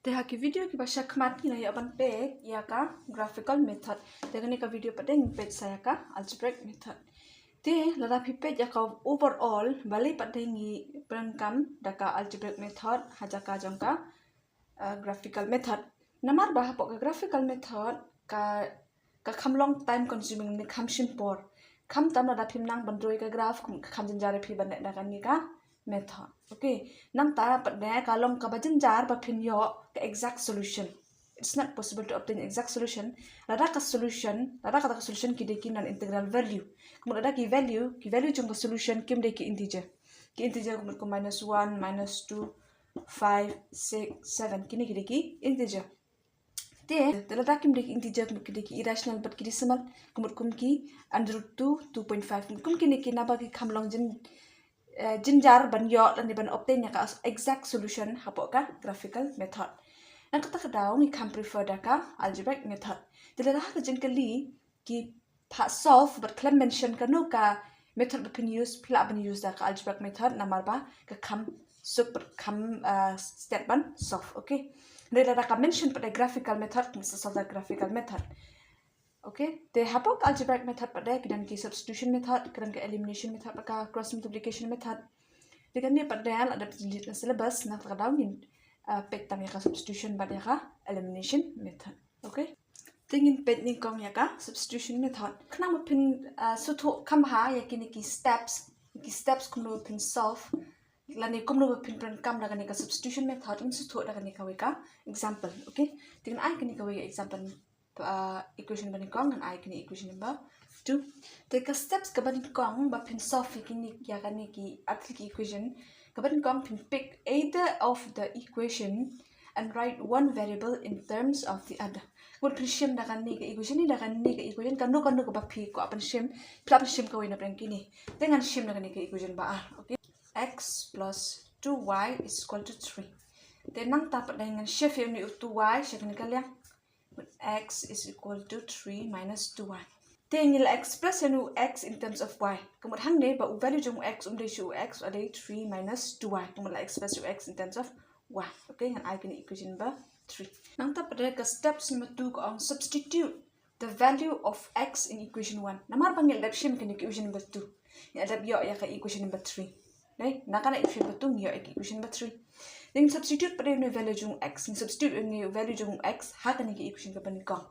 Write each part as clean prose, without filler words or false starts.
Teha ki video ki basha khmat ni ya ban pek ya ka graphical method. Tegani ka video pada ng page saya ka algebraic method. Te lada pi page ya ka overall bali pada ngi pyndonkam da ka algebraic method haja ka jong ka graphical method. Namar bah pok ka graphical method ka kham long time consuming ni kham simpor. Kham tam lada phim nang bandroi ka graph kham jinjare phi ban da kan ni ka method. Okay, nang ta pada ka long ka bajin jar ba phin yo the exact solution. It's not possible to obtain exact solution. Lada ka solution ki de ki non integral value. Kemudian ada ki value jong ka solution kim de ki integer. Ki integer kemudian ko -1, -2, 5, 6, 7 kini ki de ki integer. Te lada kim de ki integer kemudian ki de ki irrational but ki decimal kemudian kum ki √2 2.5 kum kini ki naba ki khamlong jinjar ban yo dan ban obtain ya ka exact solution hapo ka graphical method. Nang kata kadao ni kam prefer da ka algebraic method. Dila ka jinkali ki pa solve but claim mention ka no ka method ban use pla ban use da ka algebraic method namar ba ka kam super kam step ban solve. Okay, dila ka mention pada graphical method ki solve the graphical method. Okay, te hapok algebraic method pada kidan ki substitution method, kidan ki elimination method, pada cross multiplication method. Dengan ni pada ada penjelasan syllabus nak kadau ni pet tam ya ka substitution pada ka elimination method. Okay, tingin pet ni kong ya ka substitution method. Kenapa pin suatu kamha ya kini ki steps kumno pin solve. Lani kumno pin pyndonkam dagan ni ka substitution method in suatu dagan ni ka example. Okay, dengan ai kini ka example. Equation bani kong dan I kini equation number 2. Take steps ke bani kong ba pin solve kini ya kan ni ki atli ki equation ke bani kong pin pick either of the equation and write one variable in terms of the other. Kung pin shim da kan ni ke equation ni da kan ni ke equation kan no ke ba pi ko apan shim pla pin shim ka wina pran kini dengan shim da kan ni ke equation ba okay, x plus 2y is equal to 3. Then nang tapat dengan shift ni 2y siya kan kalian x is equal to 3 minus 2y. Tinggal express yang x in terms of y. Kemudian hangne ba value jong x de shu x ada 3 minus 2y. Kemudian express x in terms of y. Okay, yang I kini equation number 3. Nang ta pada ke steps number 2 ko ang substitute the value of x in equation 1. Namar panggil dap shim kini equation number 2. Ya dap yo ya ka equation number 3. Dai, nakana equation number 2 yo equation number 3. Then substitute pada ni value jong x, ni substitute ni value jong x, ha kan ni equation ka ban kong.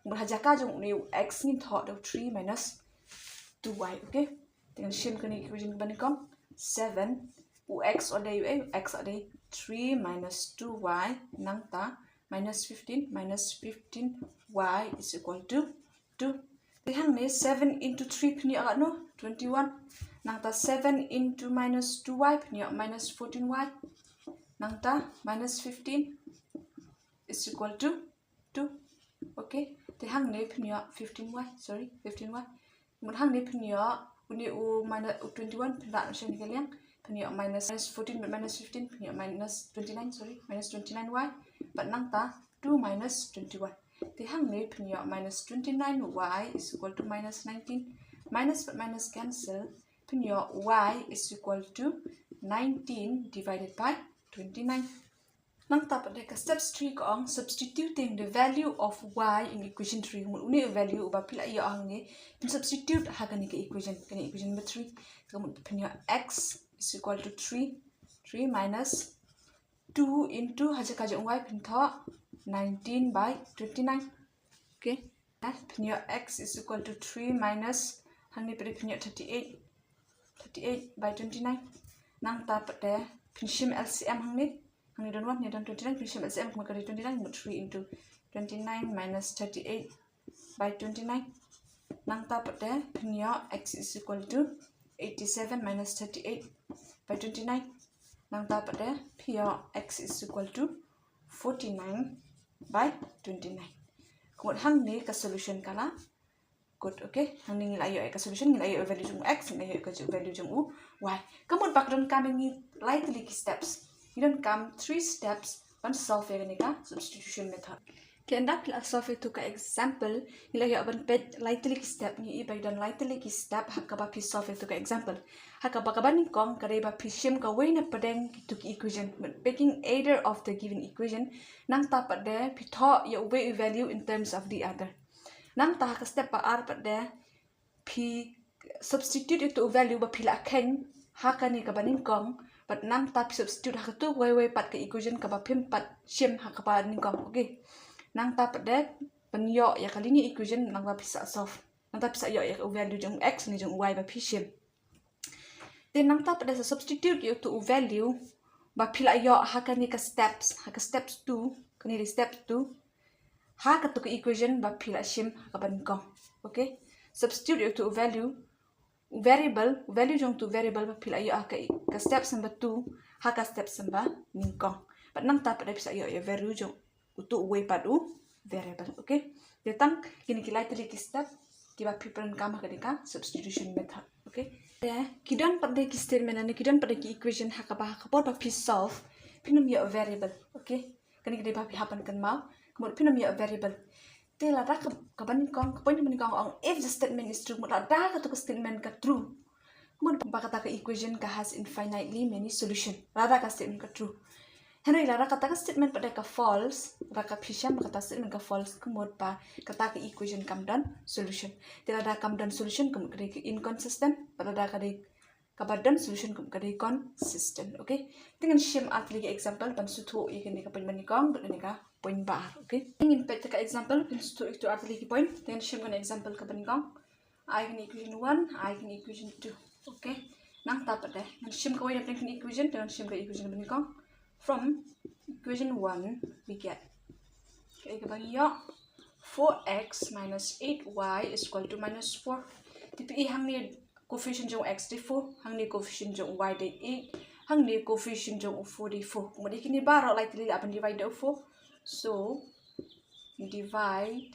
Berhaja ka jong ni x ni thought of 3 minus 2y, okay? Dengan shim kan ni equation ka ban kong 7 x ada x ada 3 minus 2y nang ta minus 15 y is equal to 2. Dihang ni 7 into 3 punya agak no 21. Nang ta 7 into minus 2y punya minus 14y. Nang ta minus 15 is equal to 2. Okay, te hang ne punya 15y, sorry 15y. Mun hang ne punya uni minus 21 pula macam ni kalian punya minus 14 minus 15 punya minus 29, sorry minus 29y. But nang ta 2 minus 21. Te hang ne punya minus 29y is equal to minus 19. Minus but minus cancel. Punya y is equal to 19 divided by 29. Nang tapat ka steps 3 ko ang substituting the value of y in equation 3. Uni value ba pila iya ang ni pin substitute ha kan ni equation number 3. Kemudian punya x is equal to 3 minus 2 into haja kaja y pin tha 19 by 29. Okay, punya x is equal to 3 minus hang ni punya 38 by 29. Nang tapat de pinshim LCM hang ni don 1 ni don 29 pinshim LCM kuma kali 29 mu 3 into 29 minus 38 by 29. Nang tapat de punya x is equal to 87 minus 38 by 29. Nang tapat de punya x is equal to 49 by 29. Kemudian hang ni ka solution kala good, okay? Hang ni ngil ayo ka solution ngil ayo value jung x ngil ayo ka value jung y. Kemudian bakron kami ni lightly steps. You don't come 3 steps when solve ka substitution method. Kenda philosophy to ka example ila ya ban pet lightly step ni ibai dan lightly step hakaba philosophy to ka example hakaba kaban kong kare ba phishim ka way na padeng to ki equation picking either of the given equation nang ta pade pitho ya way value in terms of the other nang ta ka step pa r pade phi substitute to value ba phila kheiñ hakani ka banin kong but nang ta substitute hakatu way pat ka equation ka ba phim pat shim hakaba nin kong okay nang ta pada penyo ya kali ni equation nang ta bisa solve nang ta bisa yo ya value jong x ni jong y ba phishim then nang ta pada substitute yo to value ba phila yo haka ni ka steps 2 kani di step 2 haka to ka equation ba phila shim ka ban kong okay substitute yo to value value jong to variable ba phila yo ka steps number 2 haka steps number ning kong but nang ta pada bisa yo ya value jong untuk way padu variable okay datang kini kita tadi step kita piperan kama kadika substitution method okay ya kidan pada ki statement ani kidan pada ki equation hakaba ba pi solve pinum ya variable okay kani kita papi hapan kan mau kemudian pinum ya variable te la rak kaban kong point ni kong ang if the statement is true mudra da ka to statement ka true kemudian kata ka equation ka has infinitely many solution rada ka statement ka true Henry lara kata ka statement pada ka false, raka phisham kata statement ka false kumod pa kata ka equation come down solution. Tila da come down solution kum kade inconsistent, pada da kade kabadan solution kum kade consistent. Okay? Dengan shim atli example pan sutu ikan ka point manikong dan ka point bar. Okay? Ingin pet ka example pan sutu itu atli ki point dengan shim kan example ka manikong. I can equation 1, I can equation 2. Okay? Nang tapat deh. Dengan shim ka way na equation dengan shim ka equation manikong. From equation 1, we get 4x minus 8y is equal to minus 4. Tipi hangne coefficient jong x di 4, hangne coefficient jong y di 8, hangne coefficient jong 4 di 4. Kemudian kini baru likely akan divide by 4. So, divide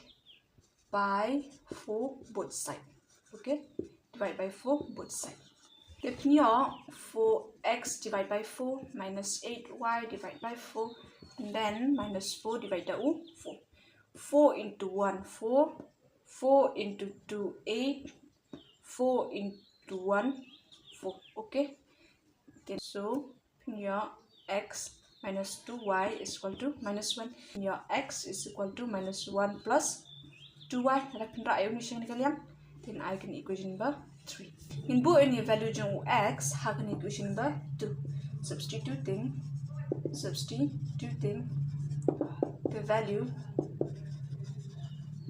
by 4 both side. Okay? Divide by 4 both side. If now 4x divided by 4 minus 8y divided by 4 and then minus 4 divided by 4. 4 into 1 4, 4 into 2 8, 4 into 1 4. Okay. Then so here x minus 2y is equal to minus 1. Here x is equal to minus 1 plus 2y. Then I can equation number 3. In both any value jong x have an equation number 2. Substituting the value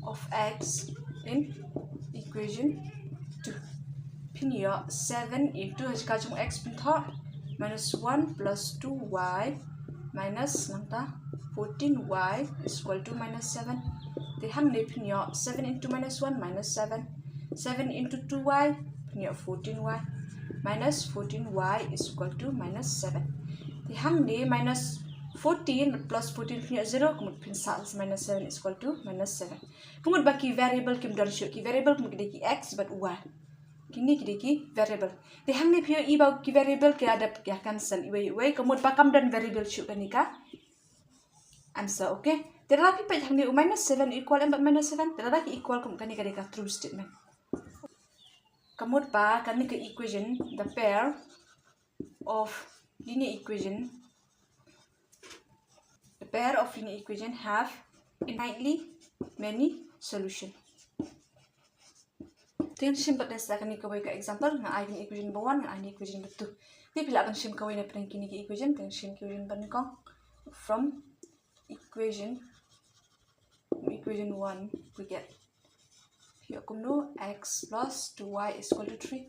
of x in equation 2. Pin here 7 into jong x pin thought minus 1 plus 2y minus 14y is equal to minus 7. The hangne pin here 7 into minus 1 minus 7. 7 into 2y, 14y, minus 14y is equal to minus 7. The hangne minus 14 plus 14 0, kemudian minus 7 is equal to minus 7. Kemudian bagi variable kim dan show ki variable kemudian ki x but y. Kini ki variable. The hangne pio i bau ki variable ki ada ki cancel iwe kemudian bakam dan variable show kan ika answer okay. Terapi pet hangne minus 7 equal but minus 7 terapi equal kemudian ka true statement. Kemudian kami ke equation the pair of linear equation have infinitely many solution. Then simple test kami kawai ke example na I equation number 1 na I equation number 2. Di pila akan sim kawai na pernah kini ke equation then sim equation panikong from equation 1 we get kumno x plus 2y is equal to 3.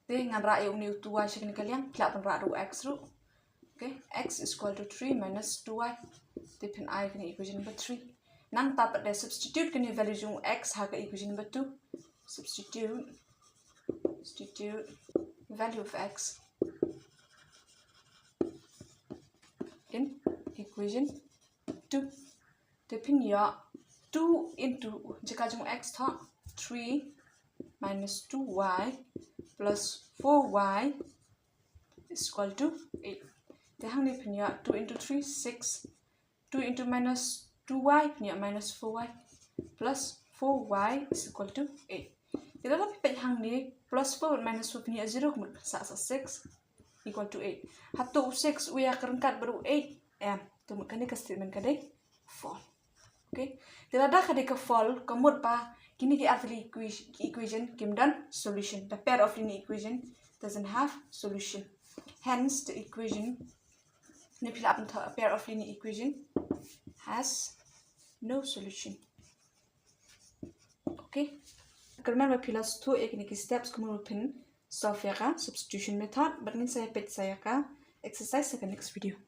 Then ngan ra yung ni 2y siya kanilang kila pan ra ro x ro. Okay, x is equal to 3 minus 2y. Then I kani equation number 3. Nang tapat de substitute kani value yung x ha ka equation number 2. Substitute value of x in equation 2. Then ya 2 into jika yung x tha 3 minus 2y plus 4y is equal to 8. The hangne pinya 2 into 3 6, 2 into minus 2y punya minus 4y plus 4y is equal to 8. Jadi dalam pipet Hangne plus 4 minus 4 punya 0 kemudian sa 6 equal to 8. Hatu 6 uya kerengkat baru 8 kemudian ke statement kade fall. Okay. Jadi ada kade ke fall kemudian pa kini ki article equation kimdan solution. The pair of linear equation doesn't have solution. Hence the equation a pair of linear equation has no solution. Okay. Remember pillars 2 economic steps kemudian pin solve ya ka substitution method. Bernin saya pet saya ka exercise sa next video.